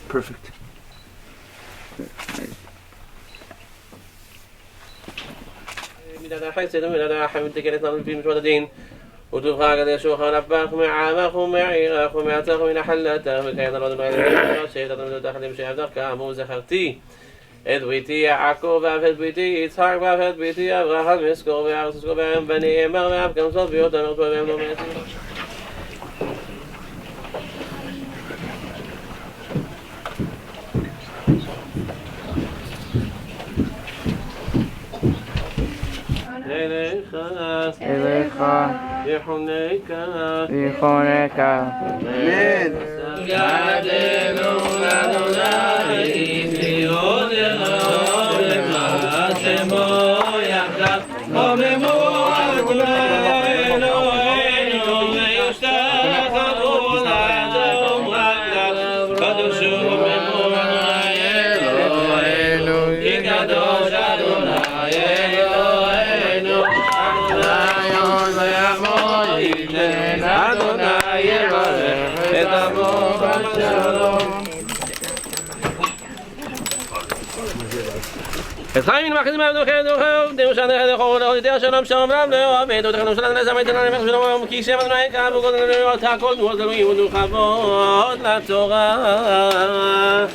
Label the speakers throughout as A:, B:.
A: Perfect.
B: وتفاق يشوخ نباخ معامخ معيرخ معتخ من حلته وكان الرجل غير شيء تدخل داخل شيء عبدك كامو زخرتي ادويتي يعقوب ادويتي يسحق ادويتي ابراهام يسكو ويعصسكو بني امر كم صوت بيوتا نقطه بيوم
C: إليك
B: يحنيك
C: يخونك
A: Amen.
B: خايمين ما خدمة دو خير دو شان هذا خور دو شان شام رام لا بيت دو خدمة شان لازم يتنا نمشي لو كيسة من معك أبو قدر تأكل وزلوي ودو خبود لا تغا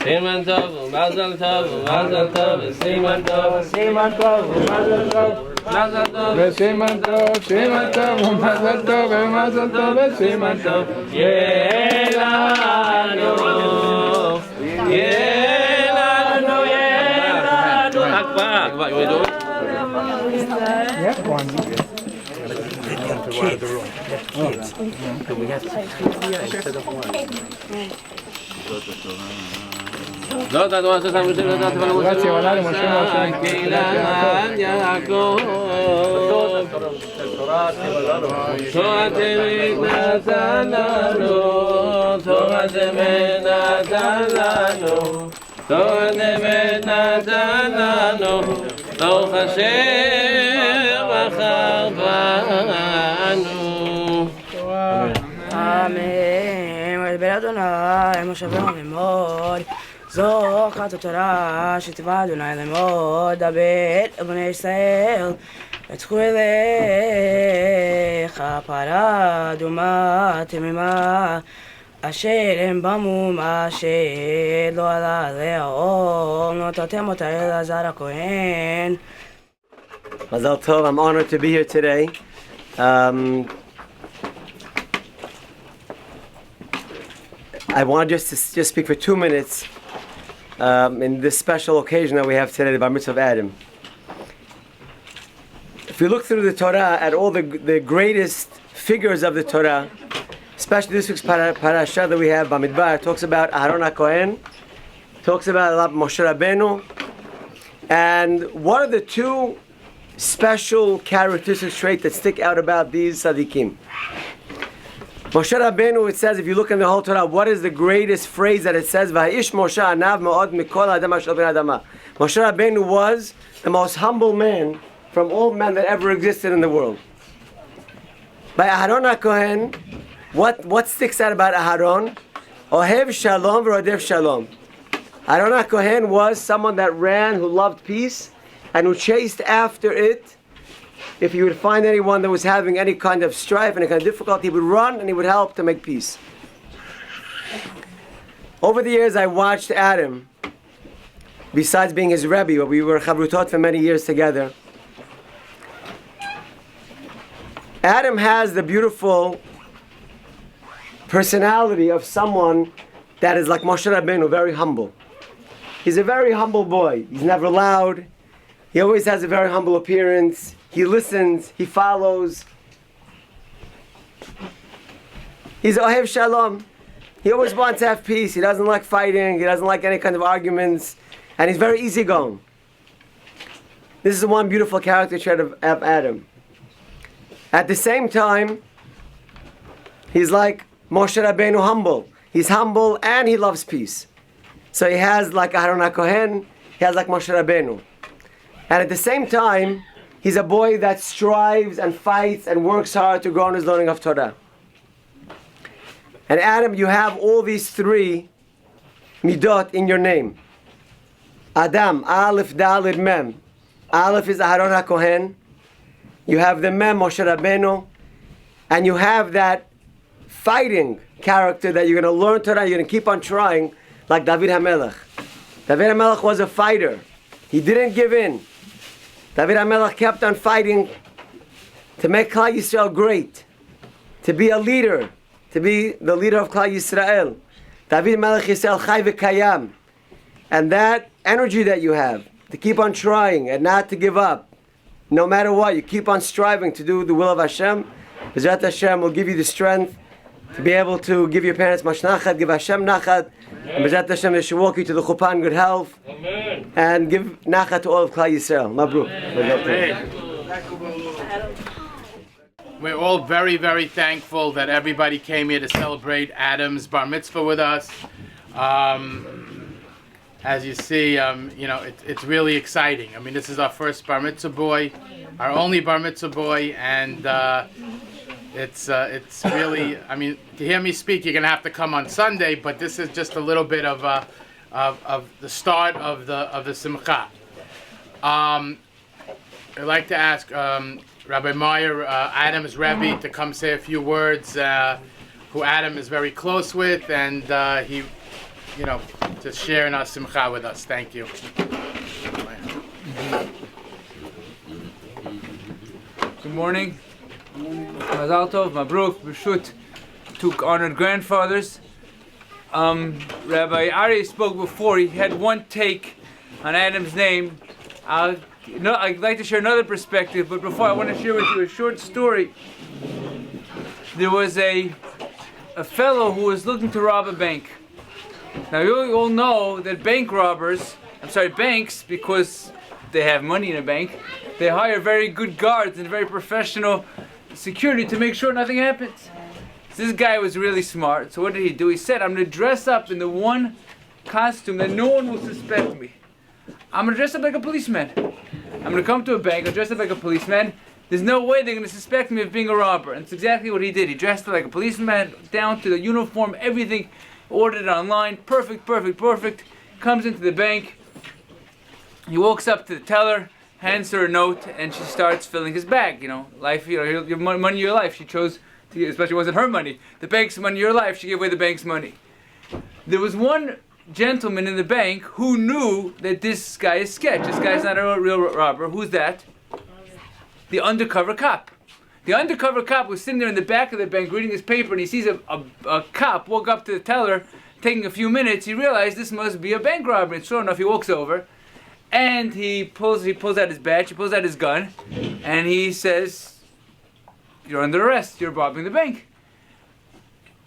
B: Simon Tov, Mazel Tov, Mazel Tov, Simon Tov,
C: Simon Tov, Mazel Tov,
B: Mazel Tov,
C: Simon Tov, Simon Tov, Mazel Tov, Mazel Tov, Simon Tov.
B: Yelanu, Yelanu, Yelanu. Akbar, Akbar, you want to do it?
C: Yes, one.
A: We have two here instead of one.
B: לא תדעו עשת המשה לדעת ולמשה קהילת יעקב תורת אמת נתן לנו תורת אמת נתן לנו תורת אמת נתן לנו ברוך השם בחר בנו
D: אמן. ודבר אדוני משה רבנו לאמור זו אחת התורה שציווה אדוני לאמור דבר אל בני ישראל יצאו אליך פרה אדומה תמימה אשר הם במום אשר לא עלה עליה אור נתתם אותה אלעזר הכהן.
E: Mazel Tov, I'm honored to be here today. I want just to speak for 2 minutes in this special occasion that we have today, the Bar Mitzvah of Adam. If we look through the Torah at all the greatest figures of the Torah, especially this week's parasha that we have, Bamidbar, talks about Aharon HaKohen, talks about Moshe Rabbeinu, and what are the two special characteristic traits that stick out about these tzaddikim? Moshe Rabbeinu, it says, if you look in the whole Torah, what is the greatest phrase that it says? V'ha'ish Moshe anav me'od mikol adam shel ben adama. Moshe Rabbeinu was the most humble man from all men that ever existed in the world. By Aharon HaKohen, what sticks out about Aharon? Ohev shalom v'rodef shalom. Aharon HaKohen was someone that ran, who loved peace, and who chased after it. If he would find anyone that was having any kind of strife, any kind of difficulty, he would run and he would help to make peace. Over the years, I watched Adam, besides being his Rebbe, but we were chavrutot for many years together. Adam has the beautiful personality of someone that is like Moshe Rabbeinu, very humble. He's a very humble boy. He's never loud. He always has a very humble appearance. He listens, he follows. He's Ohev Shalom. He always wants to have peace. He doesn't like fighting. He doesn't like any kind of arguments. And he's very easygoing. This is the one beautiful character trait of Adam. At the same time, he's like Moshe Rabbeinu humble. He's humble and he loves peace. So he has like Aharon HaKohen, he has like Moshe Rabbeinu. And at the same time, he's a boy that strives and fights and works hard to grow in his learning of Torah. And Adam, you have all these three midot in your name. Adam, Aleph, Dalet, Mem. Aleph is Aharon HaKohen. You have the Mem, Moshe Rabbeinu. And you have that fighting character that you're going to learn Torah, you're going to keep on trying, like David HaMelech. David HaMelech was a fighter. He didn't give in. David HaMelech kept on fighting to make Klal Yisrael great, to be a leader, to be the leader of Klal Yisrael. David HaMelech Yisrael Chai V'Kayam. And that energy that you have, to keep on trying and not to give up, no matter what, you keep on striving to do the will of Hashem. B'ezrat Hashem will give you the strength to be able to give your parents much nachat, give Hashem nachat, and B'ezrat Hashem they should walk you to the chuppah in good health, and give nachat to all of Klal Yisrael. Mabruk.
C: We're all very, very thankful that everybody came here to celebrate Adam's bar mitzvah with us. As you see, it's really exciting. I mean, this is our first bar mitzvah boy, our only bar mitzvah boy, and it's really, I mean, to hear me speak, you're gonna have to come on Sunday, but this is just a little bit of the start of the simcha. I'd like to ask Rabbi Meyer, Adam's Rebbe, to come say a few words. Who Adam is very close with, and he, to share in our simcha with us. Thank you.
F: Good morning. Mazal Tov, Mabruk, B'shut, two honored grandfathers. Rabbi Ari spoke before. He had one take on Adam's name. I'd like to share another perspective, but before I want to share with you a short story. There was a fellow who was looking to rob a bank. Now you all know that banks, because they have money in a bank, they hire very good guards and very professional security to make sure nothing happens. So this guy was really smart. So what did he do? He said, I'm going to dress up in the one costume that no one will suspect me. I'm going to dress up like a policeman. I'm going to come to a bank, I'll dress up like a policeman. There's no way they're going to suspect me of being a robber. And it's exactly what he did. He dressed up like a policeman, down to the uniform, everything, ordered it online, perfect. Comes into the bank. He walks up to the teller, hands her a note, and she starts filling his bag. Life, your money, your life. She chose to give, especially it wasn't her money. The bank's money, your life. She gave away the bank's money. There was one gentleman in the bank who knew that this guy is sketch. This guy's not a real robber. Who's that? The undercover cop. The undercover cop was sitting there in the back of the bank reading his paper, and he sees a cop walk up to the teller, taking a few minutes. He realized this must be a bank robbery. And sure enough, he walks over, and he pulls out his badge, he pulls out his gun, and he says, "You're under arrest. You're robbing the bank."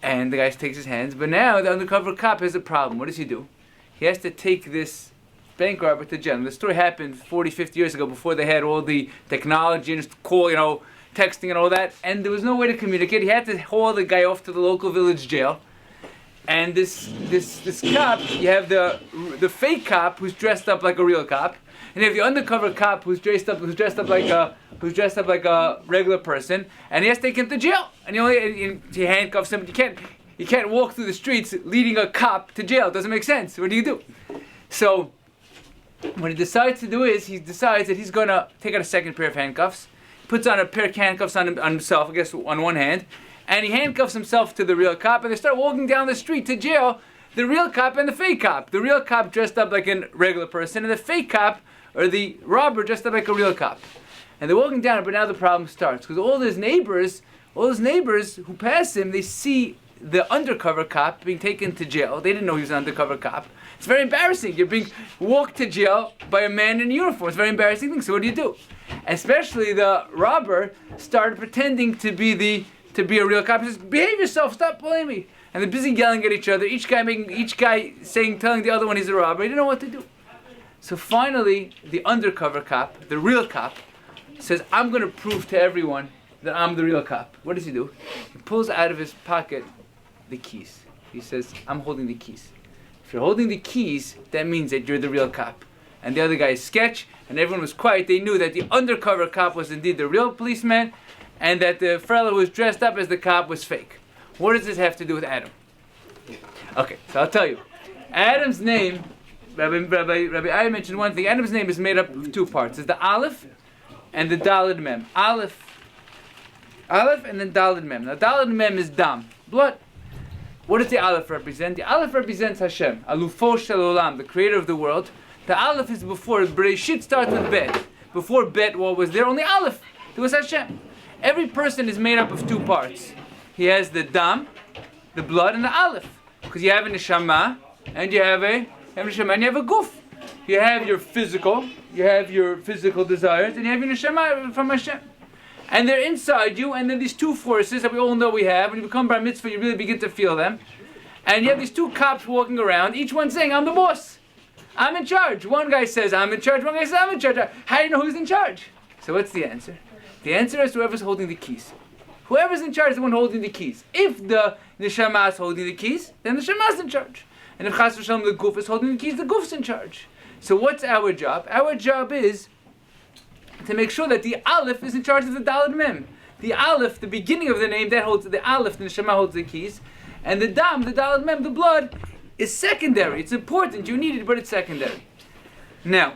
F: And the guy takes his hands, but now the undercover cop has a problem. What does he do? He has to take this bank robber to jail. The story happened 40, 50 years ago, before they had all the technology and call, texting and all that, and there was no way to communicate. He had to haul the guy off to the local village jail. And this cop, you have the fake cop who's dressed up like a real cop, and you have the undercover cop who's dressed up like a regular person, and he has to take him to jail. And he handcuffs him. You can't walk through the streets leading a cop to jail. It doesn't make sense. What do you do? So what he decides to do is he decides that he's going to take out a second pair of handcuffs, puts on a pair of handcuffs on himself, I guess on one hand, and he handcuffs himself to the real cop, and they start walking down the street to jail, the real cop and the fake cop. The real cop dressed up like a regular person, and the fake cop, or the robber, dressed up like a real cop. And they're walking down, but now the problem starts, because all his neighbors who pass him, they see the undercover cop being taken to jail. They didn't know he was an undercover cop. It's very embarrassing. You're being walked to jail by a man in a uniform. It's a very embarrassing thing. So what do? Especially the robber started pretending to be a real cop. He says, "Behave yourself. Stop pulling me." And they're busy yelling at each other. Each guy telling the other one he's a robber. He didn't know what to do. So finally, the undercover cop, the real cop, says, "I'm going to prove to everyone that I'm the real cop." What does he do? He pulls out of his pocket the keys. He says, I'm holding the keys. If you're holding the keys, that means that you're the real cop. And the other guy is sketch, and everyone was quiet. They knew that the undercover cop was indeed the real policeman, and that the fellow who was dressed up as the cop was fake. What does this have to do with Adam? Okay, so I'll tell you. Adam's name, Rabbi I mentioned one thing. Adam's name is made up of two parts. It's the Aleph and the Daled Mem. Aleph and then Daled Mem. Now Daled Mem is Dam, blood. What does the Aleph represent? The Aleph represents Hashem, Alufo Shel Olam, the creator of the world. The Aleph is before, Bereshit starts with Bet. Before Bet, what was there? Only Aleph. There was Hashem. Every person is made up of two parts. He has the Dam, the blood, and the Aleph. Because you have a Neshama, and you have a Guf. You have your physical desires, and you have your Neshama from Hashem. And they're inside you, and then these two forces that we all know we have. When you become Bar Mitzvah, you really begin to feel them. And you have these two cops walking around, each one saying, I'm the boss. I'm in charge. One guy says, I'm in charge. One guy says, I'm in charge. How do you know who's in charge? So what's the answer? The answer is whoever's holding the keys. Whoever's in charge is the one holding the keys. If the Neshama is holding the keys, then the Neshama is in charge. And if Chas v'Shalom the Guf is holding the keys, the Guf's in charge. So what's our job? Our job is to make sure that the Aleph is in charge of the Daled Mem. The Aleph, the beginning of the name, that holds the Aleph, the Neshama holds the keys. And the Dam, the Daled Mem, the blood, is secondary. It's important, you need it, but it's secondary. Now,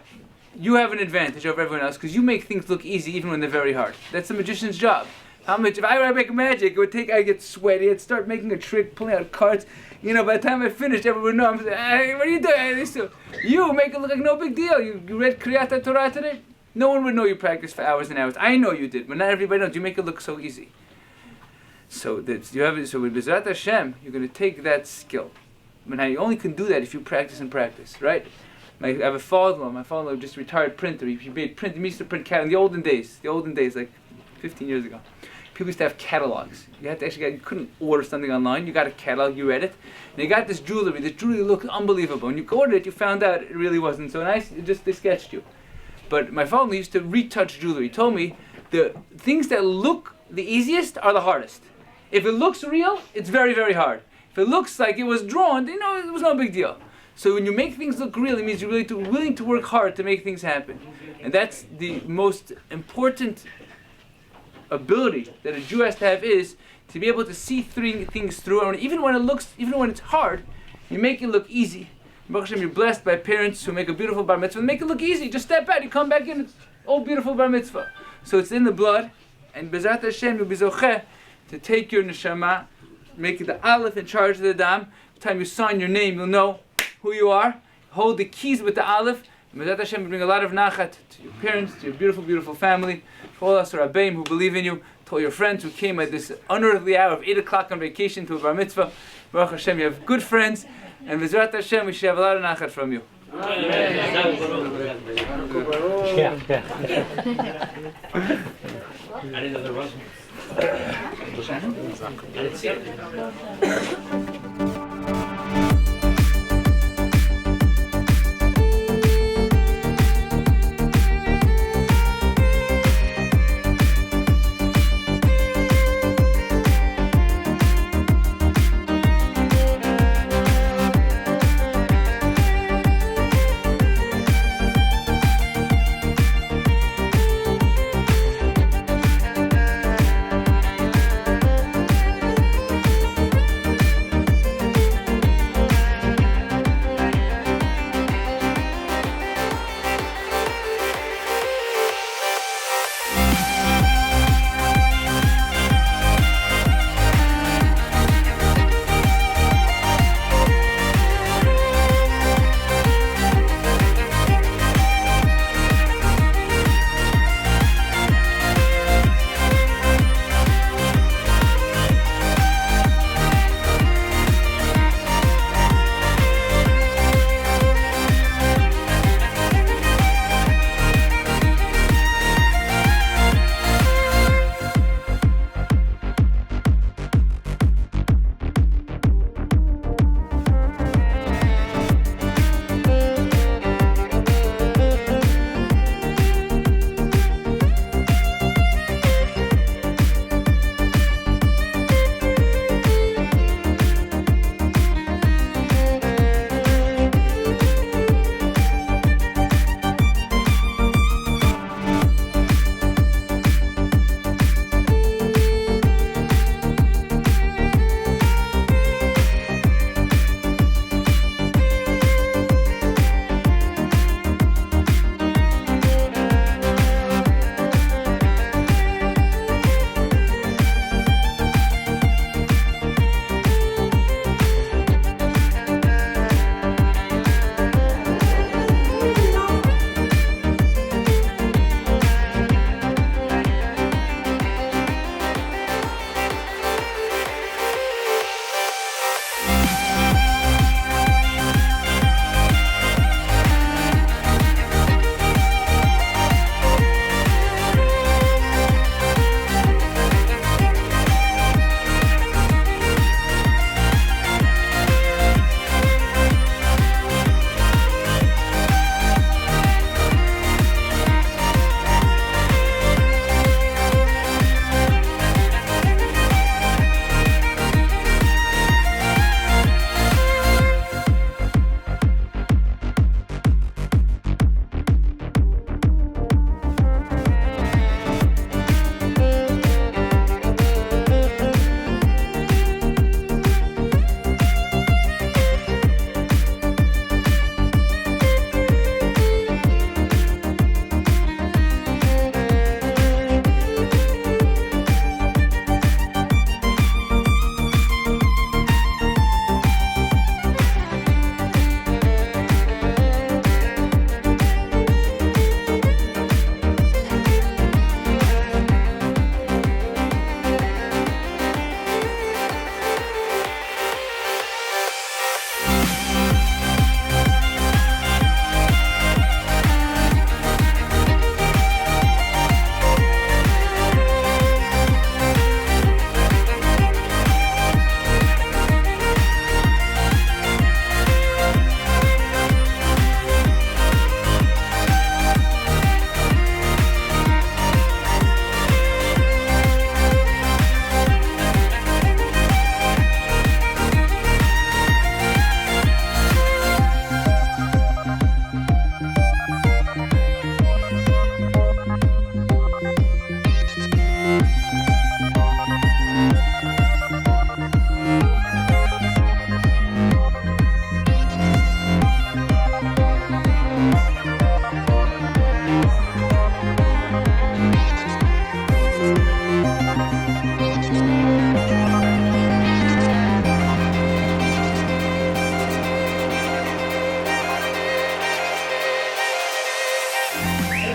F: you have an advantage over everyone else because you make things look easy even when they're very hard. That's the magician's job. If I were to make magic, I get sweaty, I'd start making a trick, pulling out cards. You know, by the time I finished, everyone would know. I'm saying, hey, what are you doing? You make it look like no big deal. You read Kriyat Torah today? No one would know you practiced for hours and hours. I know you did, but not everybody knows. You make it look so easy. So with Bezrat Hashem, you're going to take that skill. But now you only can do that if you practice and practice, right? I have a father-in-law. My father-in-law just retired printer. He used to print in the olden days, like 15 years ago. People used to have catalogs. You had to you couldn't order something online. You got a catalog, you read it, and you got this jewelry. This jewelry looked unbelievable. When you ordered it, you found out it really wasn't so nice. They sketched you. But my father used to retouch jewelry. He told me the things that look the easiest are the hardest. If it looks real, it's very, very hard. If it looks like it was drawn, it was no big deal. So when you make things look real, it means you're really willing to work hard to make things happen. And that's the most important ability that a Jew has to have, is to be able to see things through. And even when it's hard, you make it look easy. Baruch Hashem, you're blessed by parents who make a beautiful bar mitzvah and make it look easy. Just step out, you come back in, it's all beautiful bar mitzvah. So it's in the blood, and Bezrat Hashem, you'll be zocheh to take your neshama, make it the Aleph in charge of the Dam. Every time you sign your name, you'll know who you are. Hold the keys with the Aleph. And Bezrat Hashem will bring a lot of nachat to your parents, to your beautiful, beautiful family, to all us Rabbeim who believe in you, to all your friends who came at this unearthly hour of 8 o'clock on vacation to a bar mitzvah. Baruch Hashem, you have good friends. And Bezrat Hashem, we should have a lot of nachat from you.
A: I didn't know there was. I didn't see it.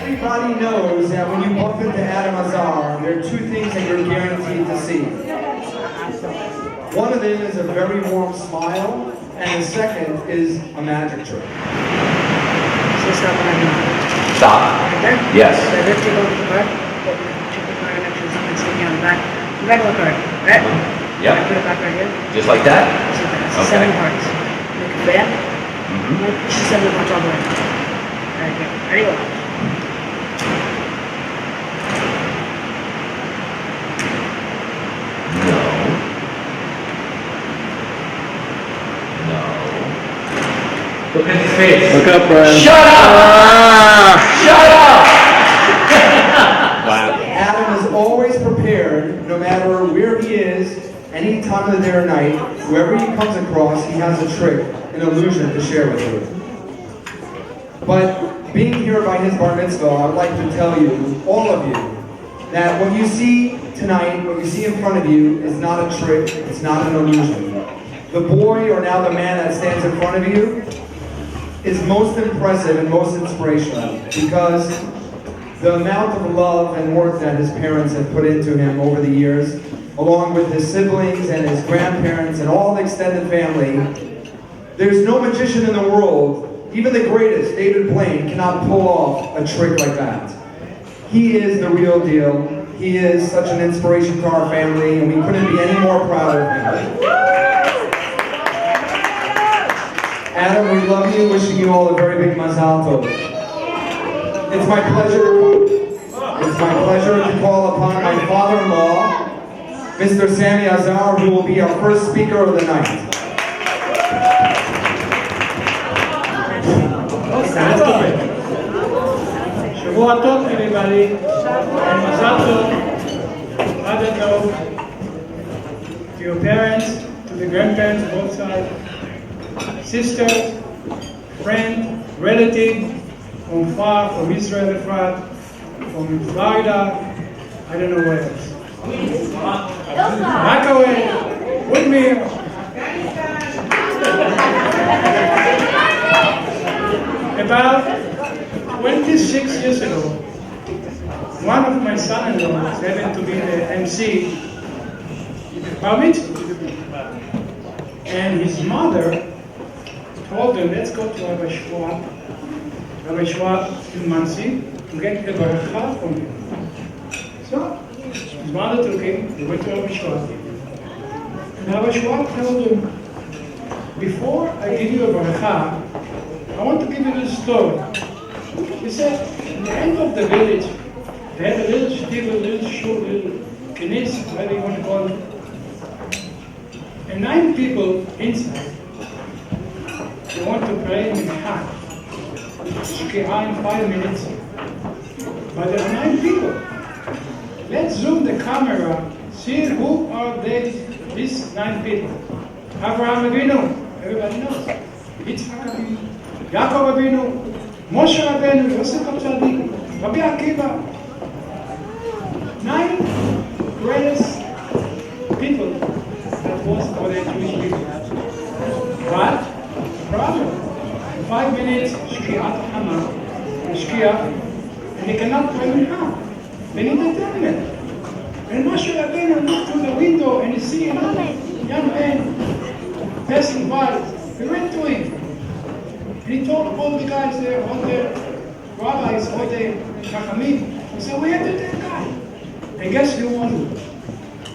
G: Everybody knows that when you bump into Adam Azar, there are two things that you're guaranteed to see. One of them is a very warm smile, and the second is a magic trick.
D: So stop when I do.
H: Stop.
D: Right there?
H: Yes.
D: So I lift you over the card. Check the card, make sure something's sticking on the back. The back of the card, right?
H: Yep.
D: I put it back right here.
H: Just like that?
D: Just like that.
H: Okay.
D: 7 hearts. Make a fan. Push the 7 hearts all the way. Alright, good. Ready, go.
H: Look at his face.
A: Look up, Brian.
H: Shut up! Shut up!
A: Wow.
G: Adam is always prepared, no matter where he is, any time of the day or night, whoever he comes across, he has a trick, an illusion to share with you. But being here by his bar mitzvah, I would like to tell you, all of you, that what you see tonight, what you see in front of you, is not a trick, it's not an illusion. The boy, or now the man that stands in front of you, is most impressive and most inspirational because the amount of love and work that his parents have put into him over the years, along with his siblings and his grandparents and all the extended family, there's no magician in the world, even the greatest, David Blaine, cannot pull off a trick like that. He is the real deal. He is such an inspiration to our family, and we couldn't be any more proud of him. Adam, we love you, wishing you all a very big mazal tov. It's my pleasure to call upon my father-in-law, Mr. Sammy Azar, who will be our first speaker of the night.
I: Shavua Tov, everybody, and Mazal Tov, Mother Tov, to your parents, to the grandparents, both sides, sisters, friend, relative, from far, from Israel, from Florida, I don't know where else. Rockaway, Woodmere. About 26 years ago, one of my son-in-laws happened to be the MC, Bar Mitzvah, and his mother told him, let's go to Rabbi Schwab in Muncie to get the baracha from him. So, his mother took him, they went to Rabbi Schwab. And Rabbi Schwab told him, before I give you a baracha, I want to give you this story. He said, in the end of the village, they had a little shul, a little shul, a little knis, whatever you want to call it. And 9 people inside. They want to pray in half. Shki'ah in 5 minutes. But there are 9 people. Let's zoom the camera, see who are these 9 people. Abraham Avinu, everybody knows. Yitzchak Avinu, Yaakov Avinu, Moshe Rabbeinu, Yosef HaTzadik, Rabbi Akiva. 9 greatest people that was for the Jewish people. But problem. 5 minutes, Shki'at Hama, Shki'ah, and they cannot pray mincha. They need a tournament. And Moshe Rabbeinu looked through the window and he see another young man passing by. He went to him. And he told all the guys there, all the rabbis, all the chachamim, he said, we have to take a guy. And guess who won?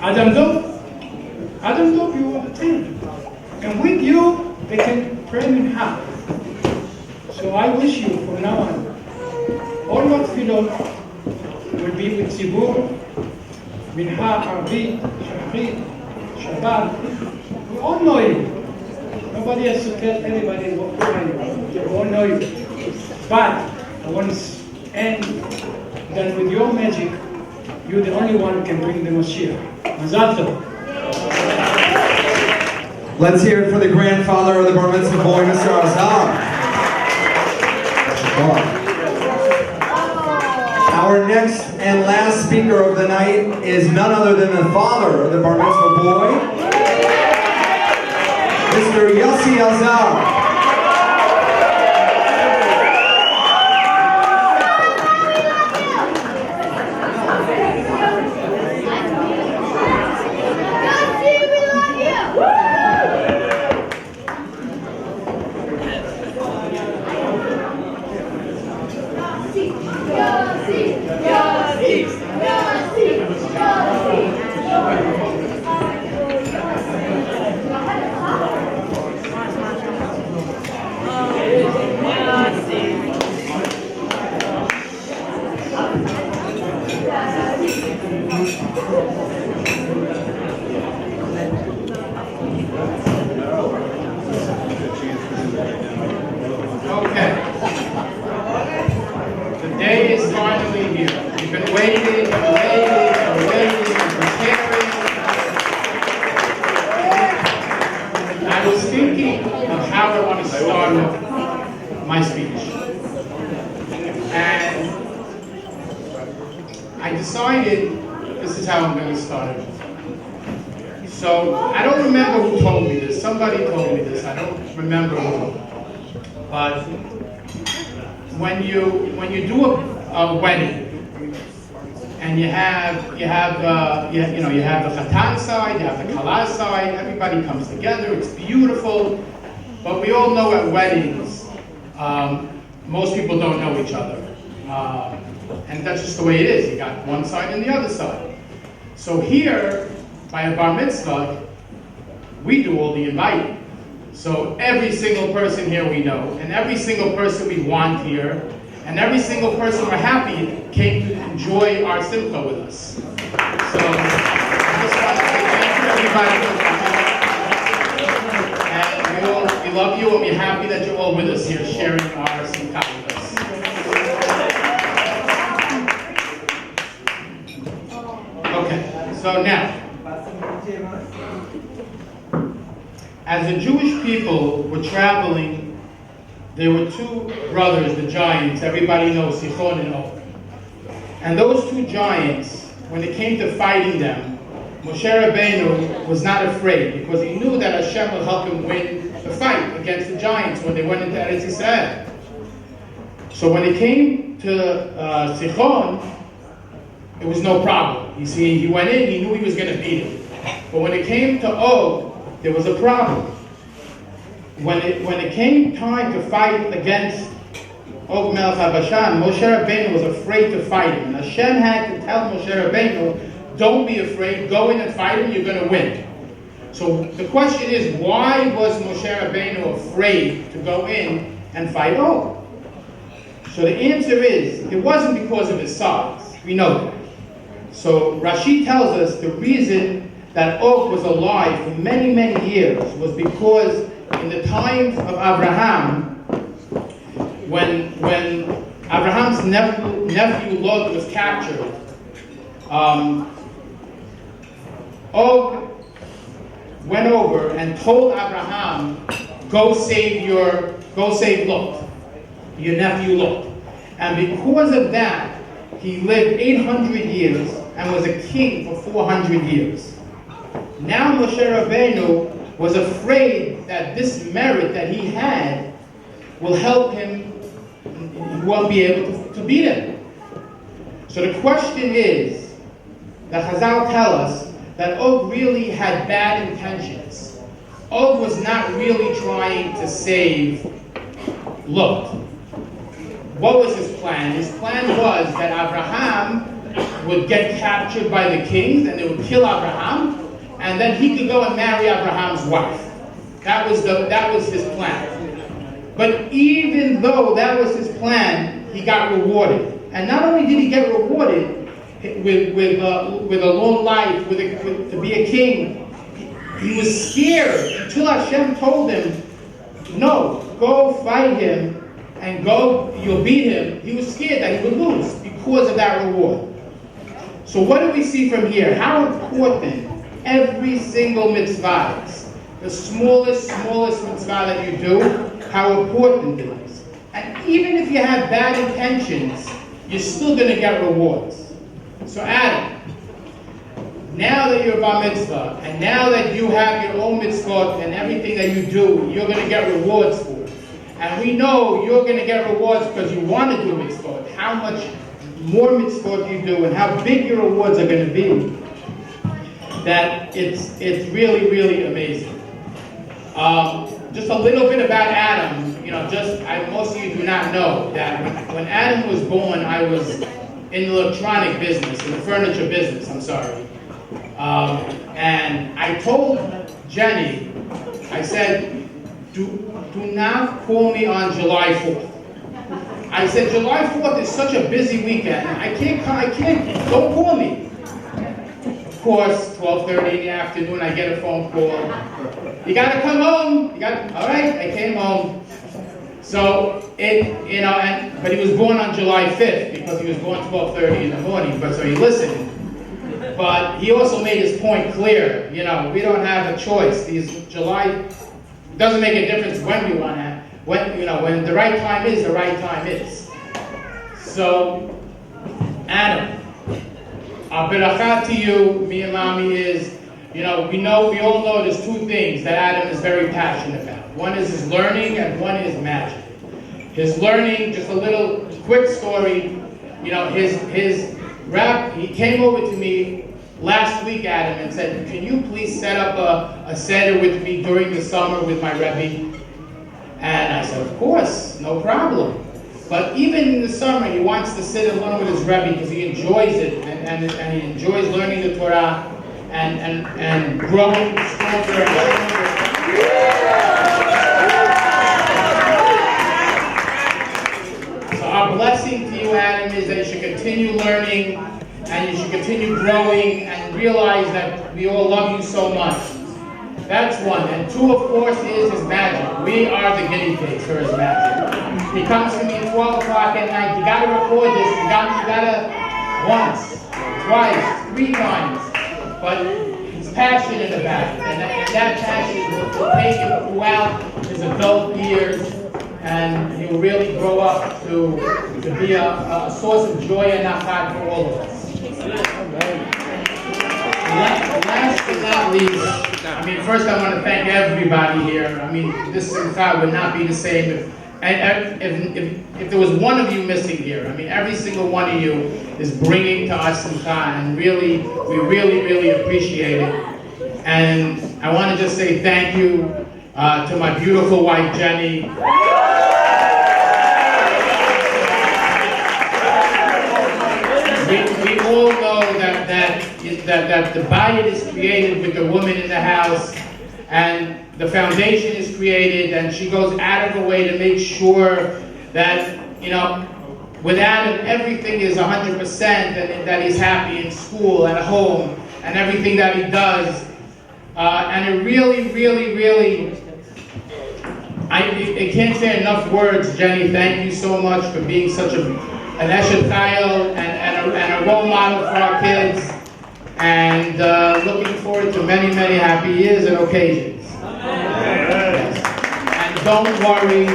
I: Adam Dov. Adam Dov, you were the 10. And with you, they can pray mincha. So I wish you from now on, all your tefillot will be with Tzibur, mincha, Arvit, Shachrit, Shabbat. We all know you. Nobody has to tell anybody what you are. They all know you. But I want to end that with your magic, you're the only one who can bring the Mashiach. Mazal Tov.
G: Let's hear it for the grandfather of the Bar Mitzvah boy, Mr. Azar. Our next and last speaker of the night is none other than the father of the Bar Mitzvah boy, Mr. Yossi Azar.
C: Okay. The day is finally here. We've been waiting and waiting and waiting and preparing. I was thinking of how I want to start my speech. And I decided this is how I'm going to start it. So I don't remember who told me this. Somebody told me this. I don't remember who. But when you do a wedding and you have the chatan side, you have the kala side, everybody comes together, it's beautiful. But we all know at weddings, most people don't know each other. And that's just the way it is. You got one side and the other side. So here, by a bar mitzvah, we do all the inviting. So every single person here we know, and every single person we want here, and every single person we're happy came to enjoy our simcha with us. So I just want to say thank you everybody for coming. And we love you, and we're happy that you're all with us here sharing our simcha with us. Okay, so now, as the Jewish people were traveling, there were two brothers, the giants. Everybody knows Sichon and Og. And those two giants, when it came to fighting them, Moshe Rabbeinu was not afraid because he knew that Hashem would help him win the fight against the giants when they went into Eretz Yisrael. So when it came to Sichon, it was no problem. You see, he went in, he knew he was going to beat him. But when it came to Og, there was a problem. When it came time to fight against Og Melech HaBashan, Moshe Rabbeinu was afraid to fight him. And Hashem had to tell Moshe Rabbeinu, don't be afraid, go in and fight him, you're going to win. So the question is, why was Moshe Rabbeinu afraid to go in and fight Og? So the answer is, it wasn't because of his size. We know that. So Rashi tells us the reason that Og was alive for many, many years was because in the times of Abraham, when Abraham's nephew Lot was captured, Og went over and told Abraham, go save Lot, your nephew Lot. And because of that, he lived 800 years and was a king for 400 years. Now Moshe Rabbeinu was afraid that this merit that he had will help him, he won't be able to beat him. So the question is, that Chazal tell us that Og really had bad intentions. Og was not really trying to save Lot. What was his plan? His plan was that Abraham would get captured by the kings and they would kill Abraham, and then he could go and marry Abraham's wife. That was his plan. But even though that was his plan, he got rewarded. And not only did he get rewarded with a long life, to be a king, he was scared until Hashem told him, no, go fight him and go, you'll beat him. He was scared that he would lose because of that reward. So what do we see from here? How important every single mitzvah is. The smallest mitzvah that you do, how important it is. And even if you have bad intentions, you're still going to get rewards. So Adam, now that you're bar mitzvah, and now that you have your own mitzvot and everything that you do, you're going to get rewards for it. And we know you're going to get rewards because you want to do mitzvot. How much more mitzvot you do and how big your rewards are going to be, that it's really, really amazing. Just a little bit about Adam. Most of you do not know that when Adam was born, I was in the electronic business, in the furniture business, I'm sorry. And I told Jenny, I said, do not call me on July 4th. I said, July 4th is such a busy weekend. I can't, don't call me. Of course, 12:30 in the afternoon, I get a phone call. You gotta come home. All right, I came home. So, but he was born on July 5th because he was born 12:30 in the morning, but so he listened. But he also made his point clear, we don't have a choice. Doesn't make a difference when we want to, when the right time is, the right time is. So, Adam, our beracha to you, me and Mommy, is, we all know there's two things that Adam is very passionate about. One is his learning and one is magic. His learning, just a little quick story, his rap, he came over to me last week, Adam, and said, can you please set up a seder with me during the summer with my Rebbe? And I said, of course, no problem. But even in the summer, he wants to sit and learn with his Rebbe because he enjoys it, and he enjoys learning the Torah and growing stronger and stronger. So our blessing to you, Adam, is that you should continue learning and you should continue growing and realize that we all love you so much. That's one. And two, of course, is his magic. We are the guinea pigs for his magic. He comes to me at 12 o'clock at night. You got to record this. You gotta once, twice, 3 times. But he's passionate about it. And that passion will take him throughout his adult years. And he'll really grow up to be a source of joy and nachat for all of us. Last but not least, first I want to thank everybody here. This simcha would not be the same if there was one of you missing here. Every single one of you is bringing to us simcha, and we really appreciate it. And I want to just say thank you to my beautiful wife, Jenny. We all know that the bayit is created with the woman in the house, and the foundation is created, and she goes out of her way to make sure that, with Adam, everything is 100%, and that he's happy in school, at home, and everything that he does. And it really, I can't say enough words, Jenny. Thank you so much for being such an Eshet Chayil and a role model for our kids. And looking forward to many happy years and occasions. Yes. And don't worry,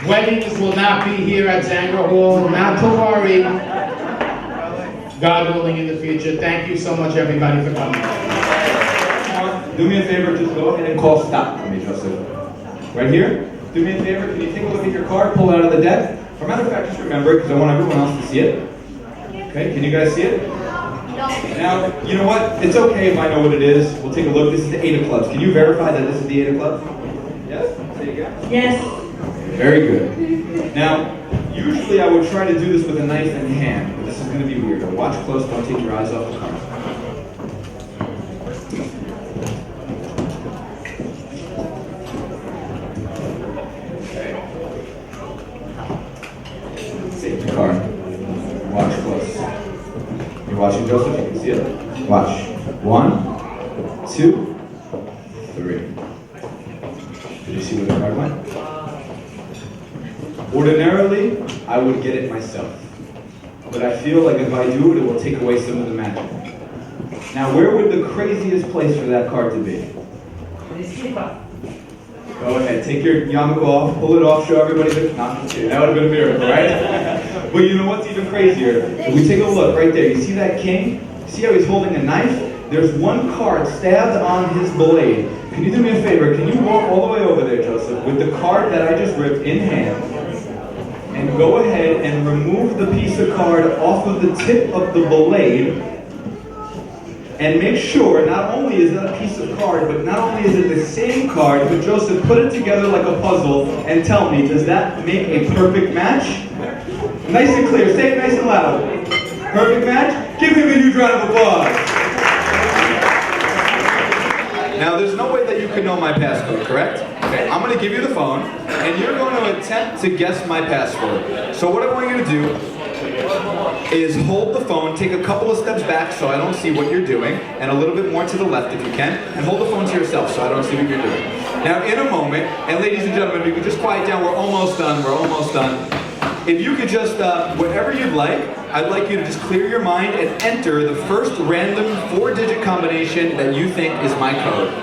C: weddings will not be here at Zanger Hall. Not to worry. God willing in the future. Thank you so much, everybody, for coming.
G: Do me a favor, just go ahead and call stop for me, Joseph. Right here? Do me a favor, can you take a look at your card, pull it out of the deck? For a matter of fact, just remember it, because I want everyone else to see it. Okay, can you guys see it? Now, you know what? It's okay if I know what it is. We'll take a look. This is the 8 of clubs. Can you verify that this is the 8 of clubs? Yes? Say it again. Yes. Very good. Now, usually I would try to do this with a knife in hand, but this is going to be weird. Watch close, don't take your eyes off the card. Save the card. Watch close. You're watching, Joseph? You can see it? Watch. 1, 2, 3. Did you see where the card went? Ordinarily, I would get it myself. But I feel like if I do it, it will take away some of the magic. Now, where would the craziest place for that card to be? Go ahead, take your yarmulke off, pull it off, show everybody that. Not just kidding. That would have been a miracle, right? But you know what's even crazier? If we take a look right there, you see that king? See how he's holding a knife? There's one card stabbed on his blade. Can you do me a favor? Can you walk all the way over there, Joseph, with the card that I just ripped in hand, and go ahead and remove the piece of card off of the tip of the blade, and make sure not only is that a piece of card, but not only is it the same card, but Joseph, put it together like a puzzle and tell me, does that make a perfect match? Nice and clear. Say it nice and loud. Perfect match? Give him a huge round of applause. Now, there's no way that you can know my passcode, correct? Okay, I'm going to give you the phone, and you're going to attempt to guess my password. So what I want you to do is hold the phone, take a couple of steps back so I don't see what you're doing, and a little bit more to the left if you can, and hold the phone to yourself so I don't see what you're doing. Now, in a moment, and ladies and gentlemen, if you could just quiet down, we're almost done, we're almost done. If you could just, whatever you'd like, I'd like you to just clear your mind and enter the first random 4-digit combination that you think is my code.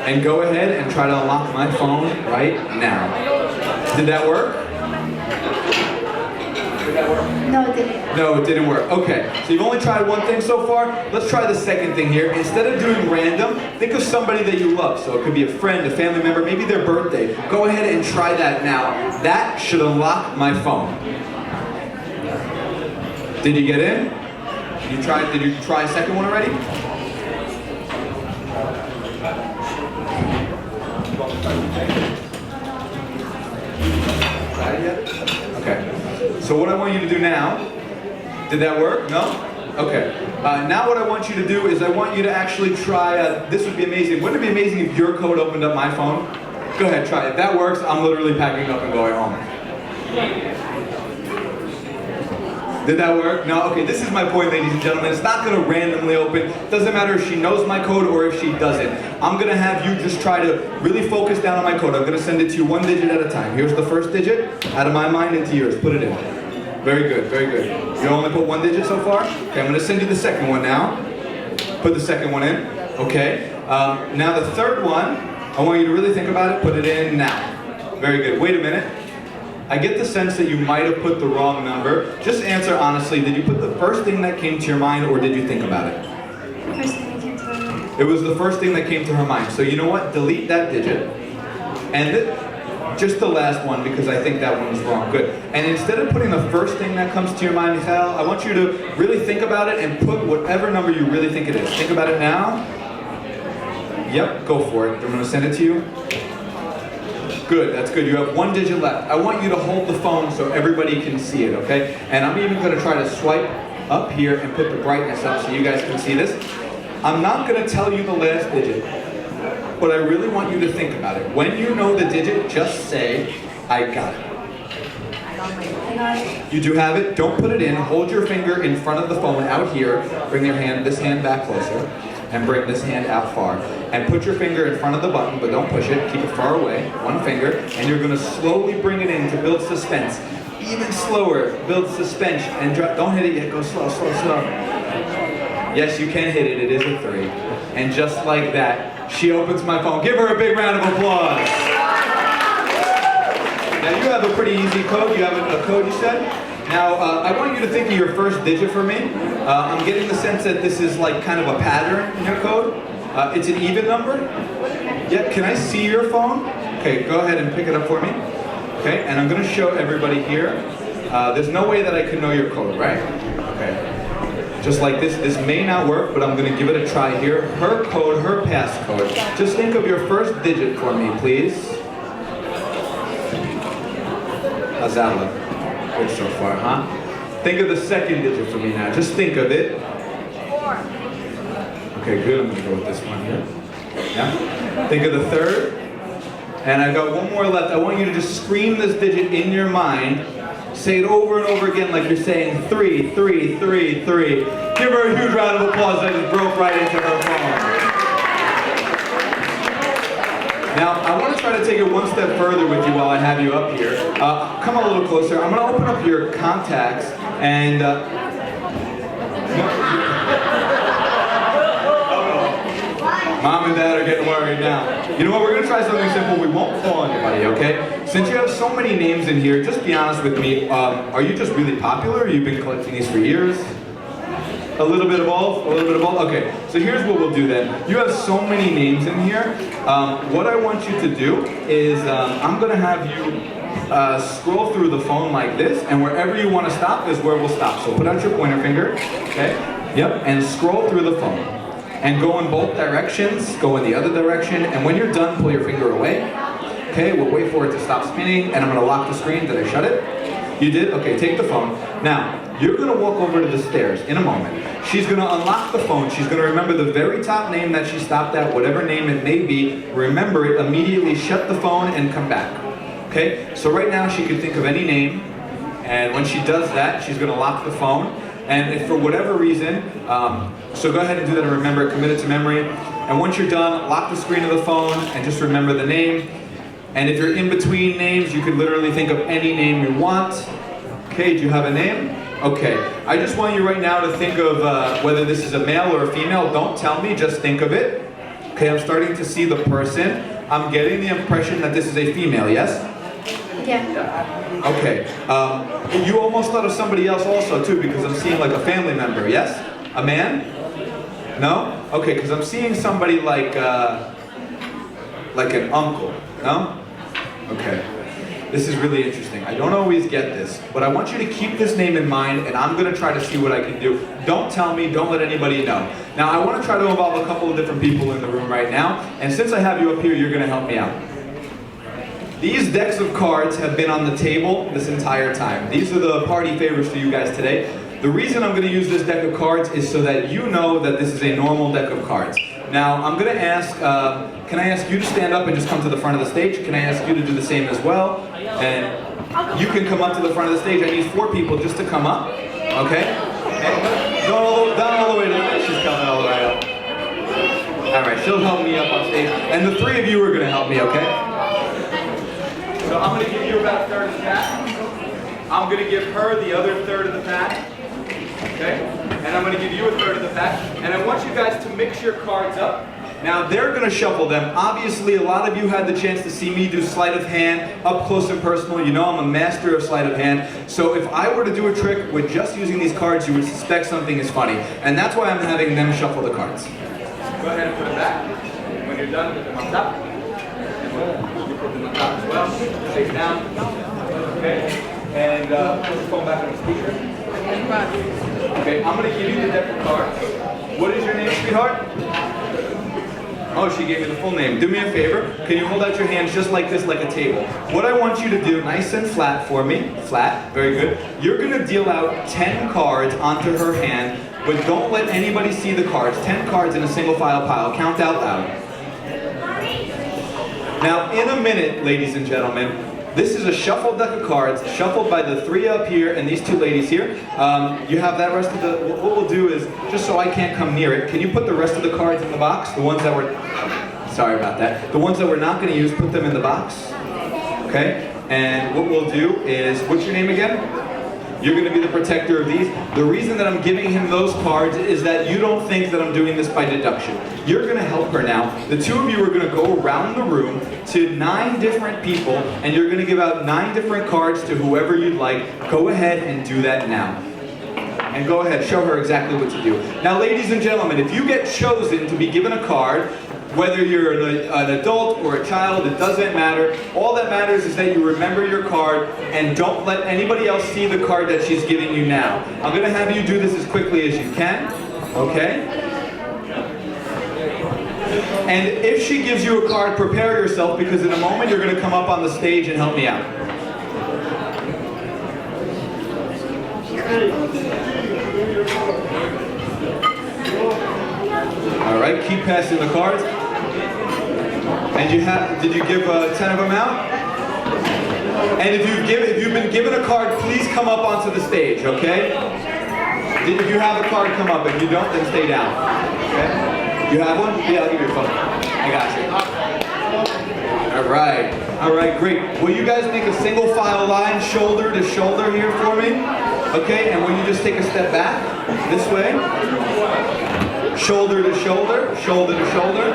G: And go ahead and try to unlock my phone right now. Did that work?
J: No, it didn't.
G: No, it didn't work. Okay, so you've only tried one thing so far. Let's try the second thing here. Instead of doing random, think of somebody that you love. So it could be a friend, a family member, maybe their birthday. Go ahead and try that now. That should unlock my phone. Did you get in? Did you try a second one already? Tried it yet? Okay. So what I want you to do now, did that work? No? Okay. Now what I want you to do is I want you to actually try, this would be amazing. Wouldn't it be amazing if your code opened up my phone? Go ahead, try it. If that works, I'm literally packing up and going home. Did that work? No? Okay, this is my point, ladies and gentlemen. It's not going to randomly open. Doesn't matter if she knows my code or if she doesn't. I'm going to have you just try to really focus down on my code. I'm going to send it to you 1 digit at a time. Here's the first digit, out of my mind into yours. Put it in. Very good, very good. You only put 1 digit so far? Okay, I'm going to send you the second one now. Put the second one in. Okay. Now the third one, I want you to really think about it. Put it in now. Very good. Wait a minute. I get the sense that you might have put the wrong number. Just answer honestly, did you put the first thing that came to your mind or did you think about it?
J: First thing that came to my mind.
G: It was the first thing that came to her mind. So you know what? Delete that digit. And just the last one because I think that one was wrong. Good. And instead of putting the first thing that comes to your mind, Michael, I want you to really think about it and put whatever number you really think it is. Think about it now. Yep, go for it. I'm going to send it to you. Good, that's good. You have 1 digit left. I want you to hold the phone so everybody can see it, okay? And I'm even going to try to swipe up here and put the brightness up so you guys can see this. I'm not going to tell you the last digit, but I really want you to think about it. When you know the digit, just say, I got it.
J: I got it.
G: You do have it. Don't put it in. Hold your finger in front of the phone out here. Bring your hand, this hand back closer. And bring this hand out far. And put your finger in front of the button, but don't push it. Keep it far away, 1 finger. And you're gonna slowly bring it in to build suspense. Even slower, build suspense. And don't hit it yet, go slow, slow, slow. Yes, you can hit it, it is a 3. And just like that, she opens my phone. Give her a big round of applause. Now you have a pretty easy code. You have a code, you said? Now, I want you to think of your first digit for me. I'm getting the sense that this is like kind of a pattern in your code. It's an even number. Yeah, can I see your phone? Okay, go ahead and pick it up for me. Okay, and I'm going to show everybody here. There's no way that I can know your code, right? Okay. Just like this. This may not work, but I'm going to give it a try here. Her code, her passcode. Just think of your first digit for me, please. How's that look? Good so far, huh? Think of the second digit for me now. Just think of it.
J: 4.
G: Okay, good. I'm going to go with this one here. Yeah? Think of the third. And I've got one more left. I want you to just scream this digit in your mind. Say it over and over again like you're saying 3, 3, 3, 3. Give her a huge round of applause. I just broke right into her phone. Now, I want to try to take it one step further with you while I have you up here. Come a little closer. I'm going to open up your contacts and... Mom and Dad are getting worried now. You know what? We're going to try something simple. We won't call anybody, okay? Since you have so many names in here, just be honest with me. Are you just really popular? You've been collecting these for years? A little bit of both? A little bit of both? Okay, so here's what we'll do then. You have so many names in here. What I want you to do is I'm going to have you scroll through the phone like this, and wherever you want to stop is where we'll stop. So put out your pointer finger, okay? Yep, and scroll through the phone. And go in both directions, go in the other direction, and when you're done, pull your finger away. Okay, we'll wait for it to stop spinning, and I'm going to lock the screen. Did I shut it? You did? Okay, take the phone. Now, you're going to walk over to the stairs in a moment. She's going to unlock the phone. She's going to remember the very top name that she stopped at, whatever name it may be. Remember it, immediately shut the phone and come back. Okay? So right now she can think of any name, and when she does that, she's going to lock the phone. And if for whatever reason, so go ahead and do that and remember it, commit it to memory. And once you're done, lock the screen of the phone and just remember the name. And if you're in between names, you could literally think of any name you want. Okay, do you have a name? Okay, I just want you right now to think of whether this is a male or a female. Don't tell me, just think of it. Okay, I'm starting to see the person. I'm getting the impression that this is a female, yes?
J: Yeah.
G: Okay, you almost thought of somebody else also too, because I'm seeing like a family member, yes? A man? No? Okay, because I'm seeing somebody like an uncle, no? Okay. This is really interesting. I don't always get this, but I want you to keep this name in mind, and I'm going to try to see what I can do. Don't tell me, don't let anybody know. Now, I want to try to involve a couple of different people in the room right now, and since I have you up here, you're going to help me out. These decks of cards have been on the table this entire time. These are the party favorites for you guys today. The reason I'm going to use this deck of cards is so that you know that this is a normal deck of cards. Now, I'm going to ask, can I ask you to stand up and just come to the front of the stage? Can I ask you to do the same as well? And you can come up to the front of the stage. I need 4 people just to come up, okay? And down all the way to the way. She's coming all the way up. All right, she'll help me up on stage. And the 3 of you are going to help me, okay? So I'm going to give you about a third of the pack. I'm going to give her the other third of the pack. Okay? And I'm going to give you a third of the pack. And I want you guys to mix your cards up. Now they're going to shuffle them. Obviously, a lot of you had the chance to see me do sleight of hand, up close and personal. You know I'm a master of sleight of hand. So if I were to do a trick with just using these cards, you would suspect something is funny. And that's why I'm having them shuffle the cards. Go ahead and put them back. When you're done, put them on top. And you put them on top as well. Face down. Okay? And put the phone back on the speaker. Okay, I'm going to give you the deck of cards. What is your name, sweetheart? Oh, she gave me the full name. Do me a favor. Can you hold out your hands just like this, like a table? What I want you to do, nice and flat for me. Flat, very good. You're going to deal out 10 cards onto her hand, but don't let anybody see the cards. 10 cards in a single file pile. Count out loud. Now, in a minute, ladies and gentlemen, this is a shuffled deck of cards, shuffled by the 3 up here and these 2 ladies here. You have that rest of the, what we'll do is, just so I can't come near it, can you put the rest of the cards in the box? The ones that were, sorry about that. The ones that we're not going to use, put them in the box. Okay? And what we'll do is, what's your name again? You're going to be the protector of these. The reason that I'm giving him those cards is that you don't think that I'm doing this by deduction. You're going to help her now. The 2 of you are going to go around the room to 9 different people, and you're going to give out 9 different cards to whoever you'd like. Go ahead and do that now. And go ahead, show her exactly what to do. Now, ladies and gentlemen, if you get chosen to be given a card, whether you're an adult or a child, it doesn't matter. All that matters is that you remember your card and don't let anybody else see the card that she's giving you now. I'm going to have you do this as quickly as you can, okay? And if she gives you a card, prepare yourself, because in a moment you're going to come up on the stage and help me out. All right, keep passing the cards. And did you give 10 of them out? And if you've been given a card, please come up onto the stage, okay? If you have a card, come up. If you don't, then stay down. Okay? You have one? Yeah, I'll give you a phone. I got you. All right, great. Will you guys make a single file line, shoulder to shoulder here for me? Okay, and will you just take a step back this way? Shoulder to shoulder, shoulder to shoulder.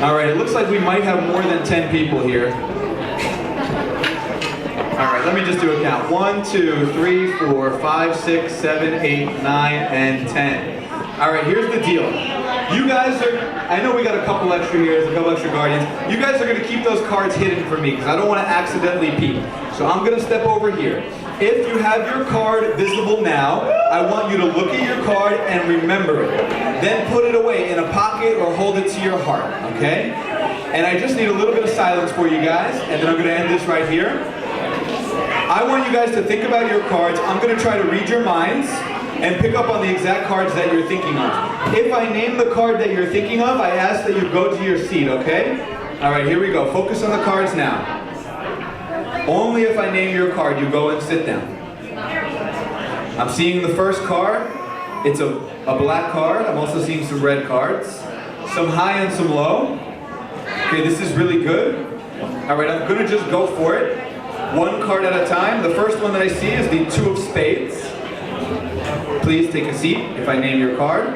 G: All right, it looks like we might have more than 10 people here. All right, let me just do a count. 1, 2, 3, 4, 5, 6, 7, 8, 9, and 10. All right, here's the deal. You guys are, I know we got a couple extra here, a couple extra guardians. You guys are going to keep those cards hidden for me because I don't want to accidentally peek. So I'm going to step over here. If you have your card visible now, I want you to look at your card and remember it. Then put it away in a pocket or hold it to your heart, okay? And I just need a little bit of silence for you guys, and then I'm going to end this right here. I want you guys to think about your cards. I'm going to try to read your minds and pick up on the exact cards that you're thinking of. If I name the card that you're thinking of, I ask that you go to your seat, okay? All right, here we go. Focus on the cards now. Only if I name your card, you go and sit down. I'm seeing the first card. It's a black card. I'm also seeing some red cards. Some high and some low. Okay, this is really good. All right, I'm gonna just go for it. One card at a time. The first one that I see is the 2 of spades. Please take a seat if I name your card.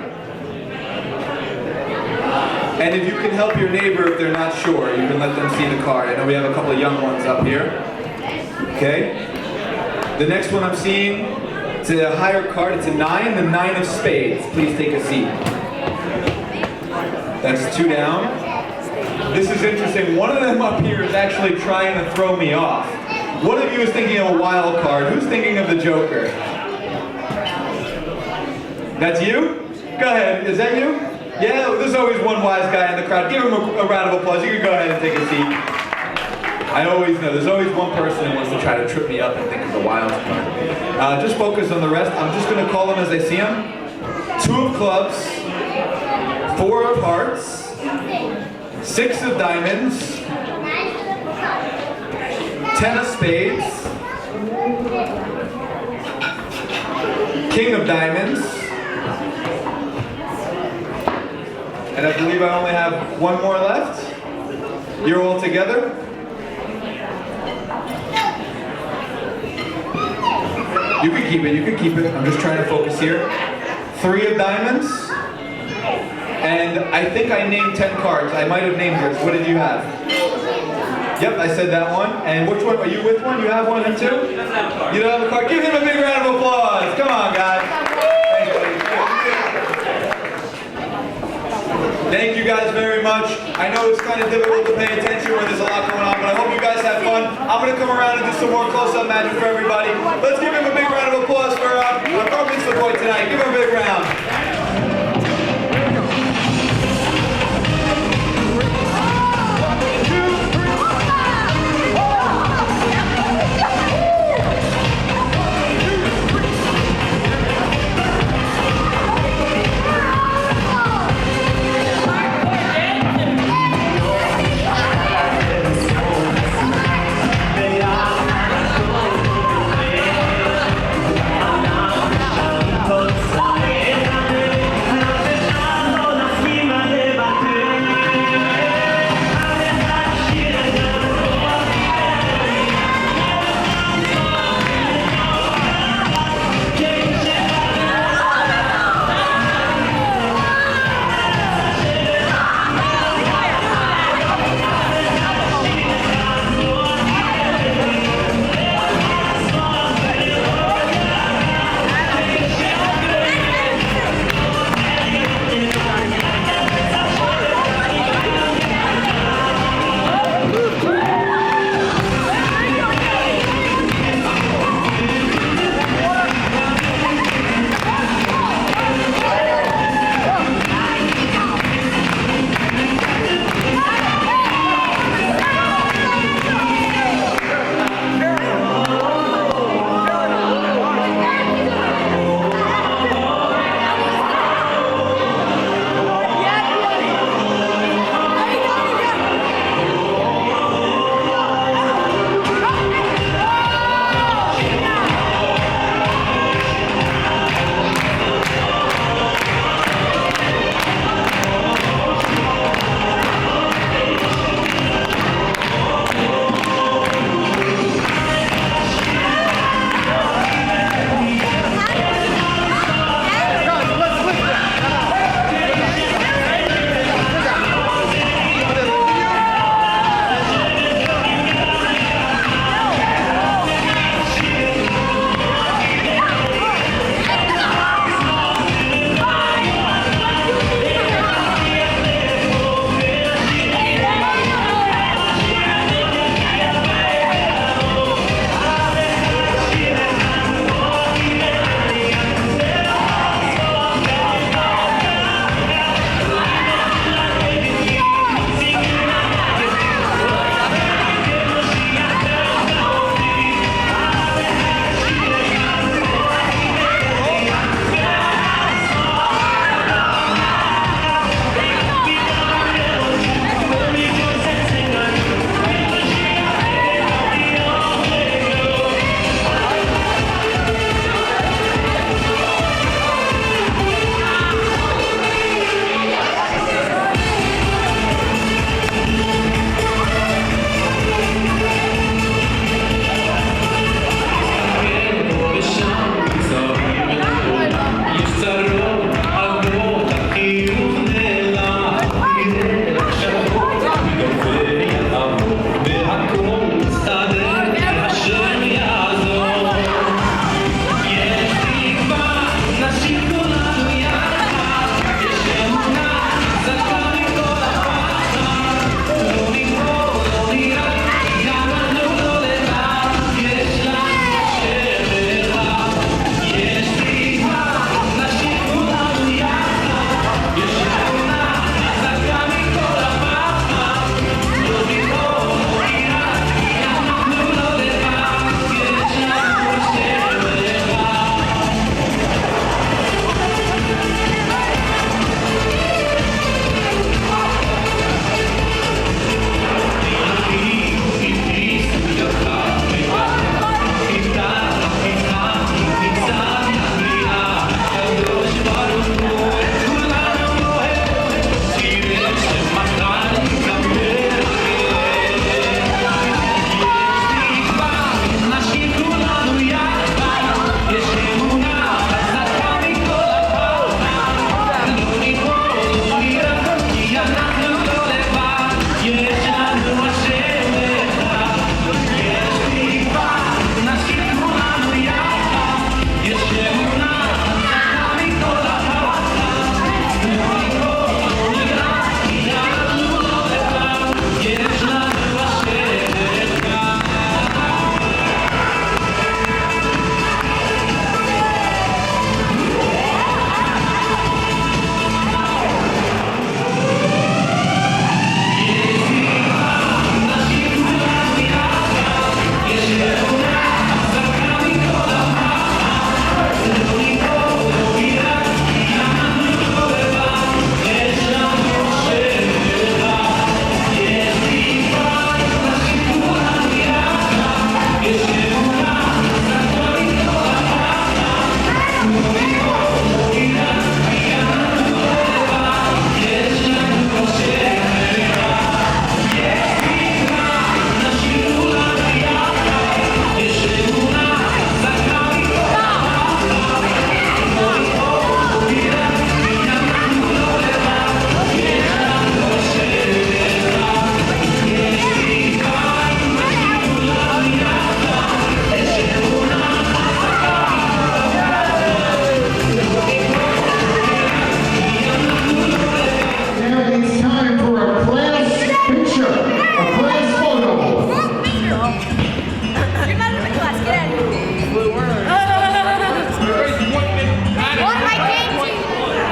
G: And if you can help your neighbor if they're not sure, you can let them see the card. I know we have a couple of young ones up here. Okay. The next one I'm seeing, it's a higher card. It's a 9, the 9 of spades. Please take a seat. That's 2 down. This is interesting. One of them up here is actually trying to throw me off. One of you is thinking of a wild card. Who's thinking of the Joker? That's you? Go ahead. Is that you? Yeah, there's always one wise guy in the crowd. Give him a round of applause. You can go ahead and take a seat. I always know. There's always one person that wants to try to trip me up and think of the wild card. Just focus on the rest. I'm just going to call them as I see them. 2 of clubs. 4 of hearts. 6 of diamonds. 10 of spades. King of diamonds. And I believe I only have one more left. You're all together? You can keep it, you can keep it. I'm just trying to focus here. 3 of diamonds. And I think I named 10 cards. I might have named yours. What did you have? Yep, I said that one. And which one? Are you with one? You have one and 2? You don't have a card? Give him a big round of applause. Come on, guys. Thanks, buddy. Thank you guys very much. I know it's kind of difficult to pay attention when there's a lot going on, but I hope you guys have fun. I'm going to come around and do some more close-up magic for everybody. Let's give him a big round of applause for our Mitzvah boy tonight. Give him a big round.
K: Sorry.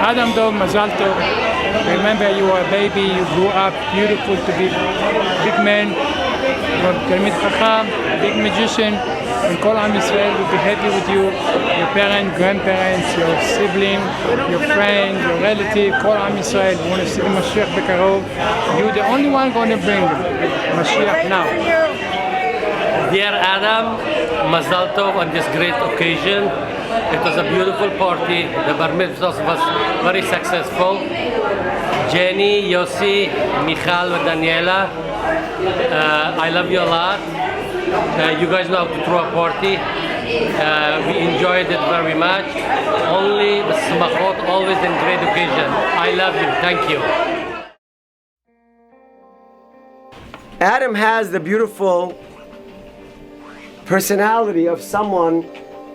I: Adam Dov, Mazal Tov. Remember, you were a baby, you grew up beautiful to be big man. You are Talmid Chacham, a big magician, and Kol Am Yisrael will be happy with you, your parents, grandparents, your sibling, your friend, your relative, Kol Am Yisrael. We want to see the Mashiach Bekarov. You're the only one going to bring Mashiach now.
K: Dear Adam, Mazal Tov on this great occasion. It was a beautiful party. The Bar Mitzvah was very successful. Jenny, Yossi, Michal, and Daniela, I love you a lot. You guys know how to throw a party. We enjoyed it very much. Only the smachot, always in great occasion. I love you. Thank you.
E: Adam has the beautiful personality of someone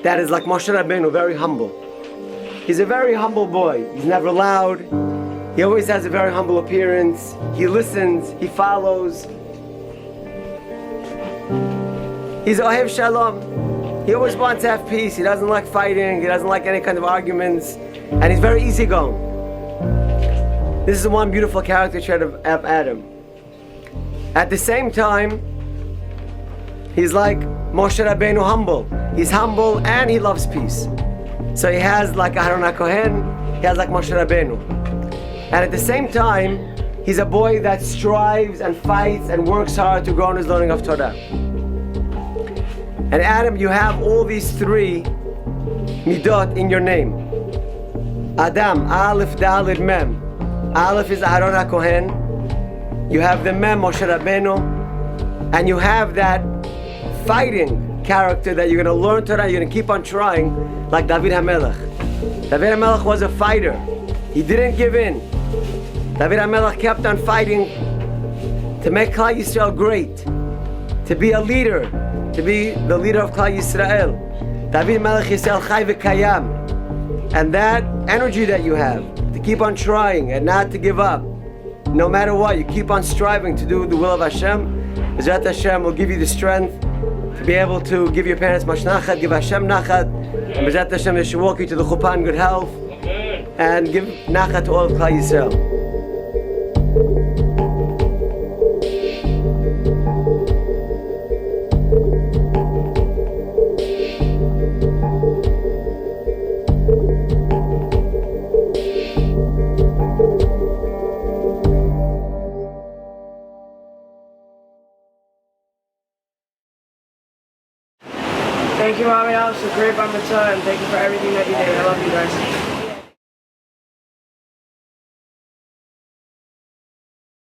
E: that is like Moshe Rabbeinu, very humble. He's a very humble boy. He's never loud. He always has a very humble appearance. He listens. He follows. He's Ohev Shalom. He always wants to have peace. He doesn't like fighting. He doesn't like any kind of arguments. And he's very easygoing. This is one beautiful character trait of Adam. At the same time, he's like Moshe Rabbeinu, humble. He's humble and he loves peace. So he has like Aharon HaKohen, he has like Moshe Rabbeinu. And at the same time, he's a boy that strives and fights and works hard to grow in his learning of Torah. And Adam, you have all these three midot in your name. Adam, Aleph, Daled, Mem. Aleph is Aharon HaKohen. You have the Mem, Moshe Rabbeinu. And you have that fighting character that you're going to learn Torah, you're going to keep on trying, like David HaMelech. David HaMelech was a fighter. He didn't give in. David HaMelech kept on fighting to make Klal Yisrael great, to be a leader, to be the leader of Klal Yisrael. David HaMelech Yisrael Chai V'Kayam. And that energy that you have, to keep on trying and not to give up, no matter what, you keep on striving to do the will of Hashem. Bezrat Hashem will give you the strength to be able to give your parents much nachat, give Hashem nachat, and Bezrat Hashem they should walk you to the chuppah in good health, and give nachat to all of Klal Yisrael.
D: Thank you, Mom and Al. It's a great bar mitzvah, and thank you for everything that you did. I love you guys.